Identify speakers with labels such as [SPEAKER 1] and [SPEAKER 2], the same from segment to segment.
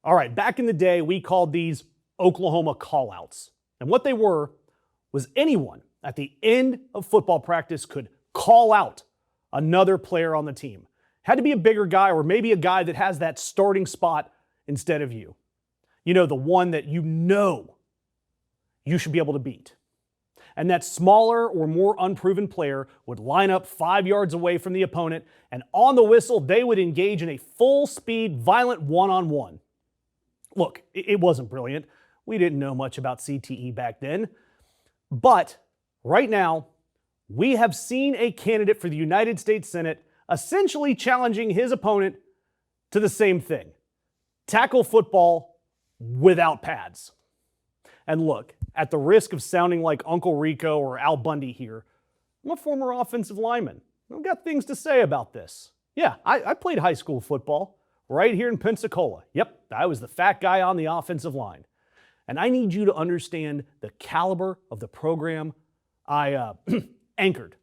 [SPEAKER 1] All right, back in the day, we called these Oklahoma callouts. And what they were was anyone at the end of football practice could call out another player on the team. Had to be a bigger guy or maybe a guy that has that starting spot instead of you. You know, the one that you should be able to beat. And that smaller or more unproven player would line up 5 yards away from the opponent, and on the whistle, they would engage in a full-speed, violent one-on-one. Look, it wasn't brilliant. We didn't know much about CTE back then. But right now, we have seen a candidate for the United States Senate essentially challenging his opponent to the same thing. Tackle football without pads. And look, at the risk of sounding like Uncle Rico or Al Bundy here, I'm a former offensive lineman. I've got things to say about this. Yeah, I played high school football right here in Pensacola. Yep, I was the fat guy on the offensive line. And I need you to understand the caliber of the program I anchored.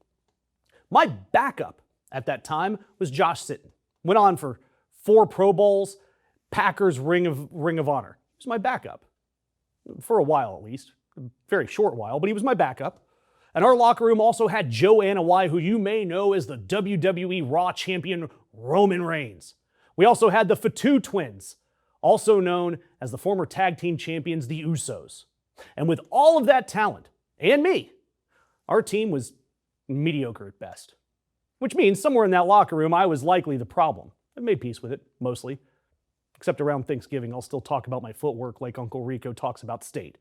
[SPEAKER 1] My backup at that time was Josh Sitton. Went on for 4 Pro Bowls, Packers Ring of Honor. He was my backup. For a while at least. A very short while, but he was my backup. And our locker room also had Joe Anawai, who you may know as the WWE Raw champion Roman Reigns. We also had the Fatu twins, also known as the former tag team champions, the Usos. And with all of that talent, and me, our team was mediocre at best. Which means somewhere in that locker room, I was likely the problem. I made peace with it, mostly. Except around Thanksgiving, I'll still talk about my footwork like Uncle Rico talks about state.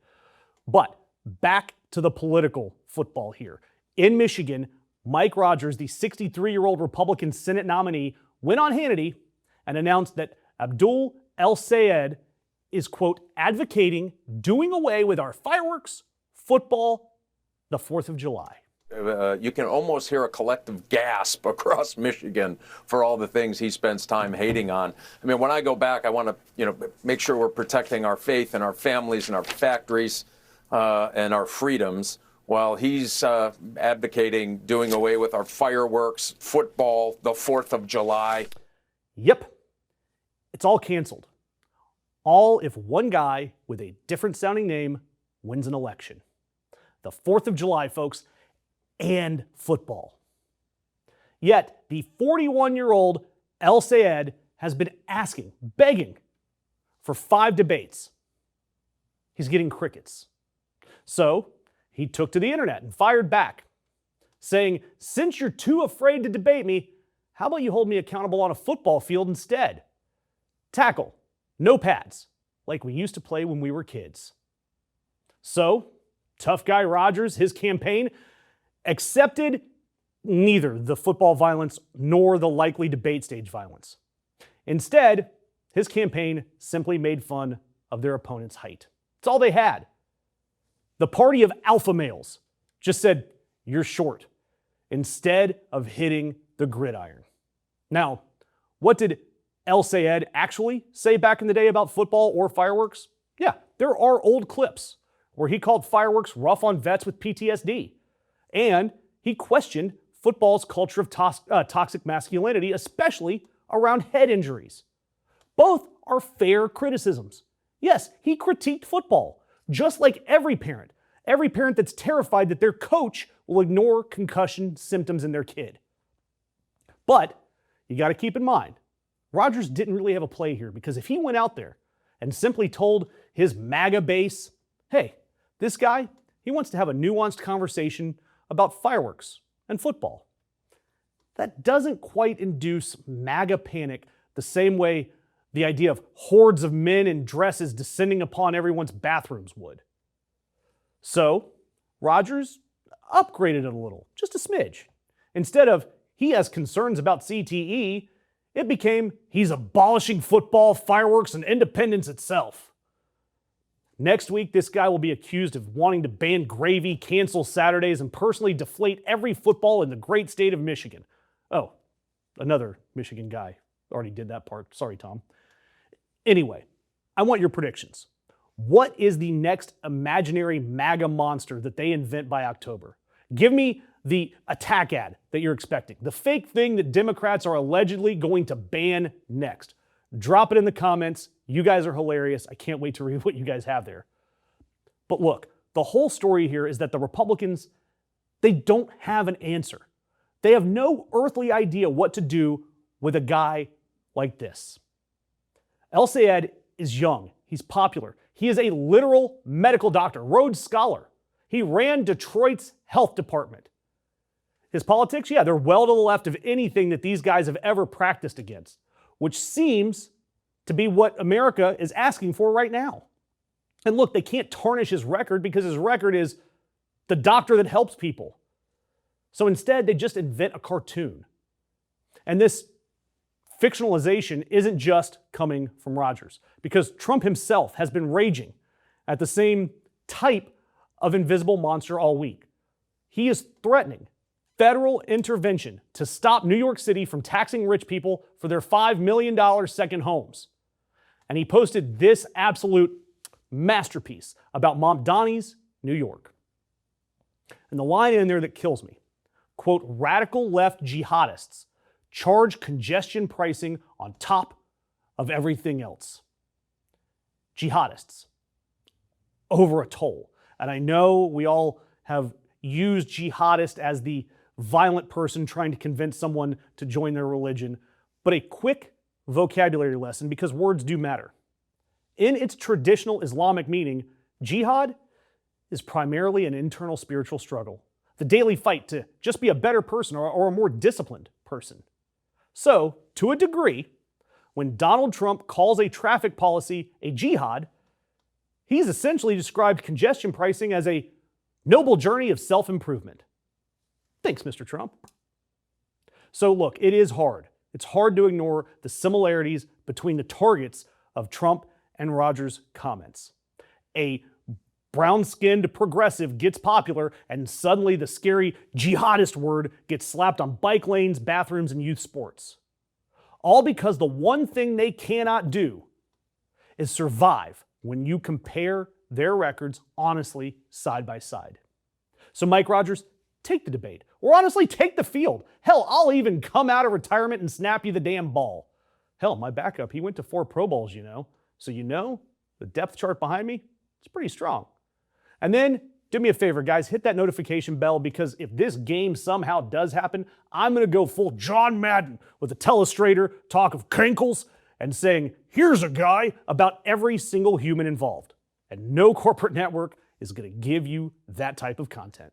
[SPEAKER 1] But back to the political football here. In Michigan, Mike Rogers, the 63-year-old Republican Senate nominee, went on Hannity and announced that Abdul El-Sayed is, quote, advocating doing away with our fireworks, football, the 4th of July.
[SPEAKER 2] You can almost hear a collective gasp across Michigan for all the things he spends time hating on. I mean, when I go back, I want to, make sure we're protecting our faith and our families and our factories and our freedoms, while he's advocating doing away with our fireworks, football, the 4th of July.
[SPEAKER 1] Yep. It's all canceled. All if one guy with a different sounding name wins an election. The 4th of July, folks, and football. Yet, the 41-year-old El-Sayed has been asking, begging, for 5 debates. He's getting crickets. So, he took to the internet and fired back, saying, since you're too afraid to debate me, how about you hold me accountable on a football field instead? Tackle, no pads, like we used to play when we were kids. So, tough guy Rogers, his campaign, accepted neither the football violence nor the likely debate stage violence. Instead, his campaign simply made fun of their opponent's height. It's all they had. The party of alpha males just said, you're short, instead of hitting the gridiron. Now, what did El-Sayed actually say back in the day about football or fireworks? Yeah, there are old clips where he called fireworks rough on vets with PTSD. And he questioned football's culture of toxic masculinity, especially around head injuries. Both are fair criticisms. Yes, he critiqued football, just like every parent that's terrified that their coach will ignore concussion symptoms in their kid. But you got to keep in mind, Rogers didn't really have a play here, because if he went out there and simply told his MAGA base, hey, this guy, he wants to have a nuanced conversation about fireworks and football, that doesn't quite induce MAGA panic the same way the idea of hordes of men in dresses descending upon everyone's bathrooms would. So, Rogers upgraded it a little, just a smidge. Instead of he has concerns about CTE, it became he's abolishing football, fireworks, and independence itself. Next week, this guy will be accused of wanting to ban gravy, cancel Saturdays, and personally deflate every football in the great state of Michigan. Oh, another Michigan guy already did that part. Sorry, Tom. Anyway, I want your predictions. What is the next imaginary MAGA monster that they invent by October? Give me the attack ad that you're expecting, the fake thing that Democrats are allegedly going to ban next. Drop it in the comments. You guys are hilarious. I can't wait to read what you guys have there. But look, the whole story here is that the Republicans, they don't have an answer. They have no earthly idea what to do with a guy like this. El-Sayed is young. He's popular. He is a literal medical doctor, Rhodes Scholar. He ran Detroit's health department. His politics, yeah, they're well to the left of anything that these guys have ever practiced against, which seems to be what America is asking for right now. And look, they can't tarnish his record because his record is the doctor that helps people. So instead, they just invent a cartoon. And this fictionalization isn't just coming from Rogers, because Trump himself has been raging at the same type of invisible monster all week. He is threatening federal intervention to stop New York City from taxing rich people for their $5 million second homes. And he posted this absolute masterpiece about Mont Donnie's New York. And the line in there that kills me, quote, radical left jihadists charge congestion pricing on top of everything else. Jihadists over a toll. And I know we all have used jihadist as the violent person trying to convince someone to join their religion, but a quick vocabulary lesson, because words do matter. In its traditional Islamic meaning, jihad is primarily an internal spiritual struggle, the daily fight to just be a better person or a more disciplined person. So, to a degree, when Donald Trump calls a traffic policy a jihad, he's essentially described congestion pricing as a noble journey of self-improvement. Thanks, Mr. Trump. So look, it is hard. It's hard to ignore the similarities between the targets of Trump and Rogers' comments. A brown-skinned progressive gets popular, and suddenly the scary jihadist word gets slapped on bike lanes, bathrooms, and youth sports. All because the one thing they cannot do is survive when you compare their records honestly side by side. So Mike Rogers, take the debate, or honestly take the field. Hell, I'll even come out of retirement and snap you the damn ball. Hell, my backup, he went to 4 Pro Bowls, you know. So you know, the depth chart behind me, it's pretty strong. And then, do me a favor, guys, hit that notification bell, because if this game somehow does happen, I'm going to go full John Madden with a telestrator, talk of cankles, and saying, here's a guy about every single human involved. And no corporate network is going to give you that type of content.